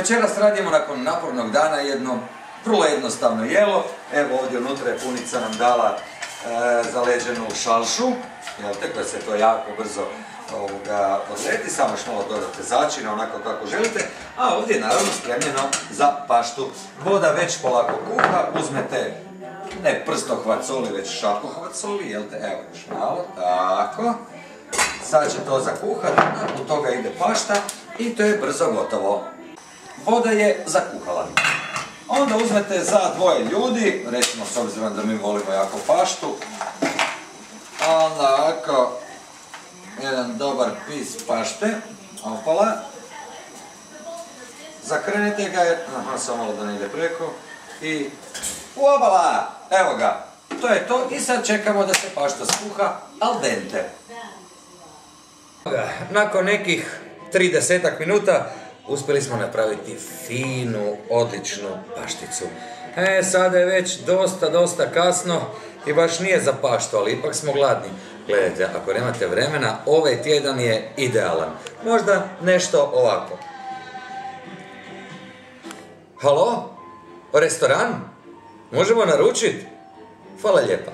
Večeras radimo nakon napornog dana jedno vrlo jednostavno jelo. Evo ovdje unutra je punica nam dala zaleđenu šalšu, koja se to jako brzo odredi, samo još malo dodate začina, onako kako želite, a ovdje je naravno spremljeno za paštu. Voda već polako kuha, uzmete ne prstohvat soli, već šakohvat soli, evo još malo, tako. Sad će to zakuhati, nakon toga ide pašta i to je brzo gotovo. Voda je zakuhala. Onda uzmete za dvoje ljudi, recimo s obzirom da mi volimo jako paštu, onda ovako jedan dobar pis pašte, opala, zakrenete ga, samo malo da ne ide preko, i opala, evo ga, to je to i sad čekamo da se pašta skuha al dente. Nakon nekih 30 minuta uspjeli smo napraviti finu, odličnu pašticu. Sada je već dosta kasno i baš nije za paštu, ali ipak smo gladni. Gledajte, ako nemate vremena, ovaj tjedan je idealan. Možda nešto ovako. Halo? Restoran? Možemo naručiti? Hvala lijepa.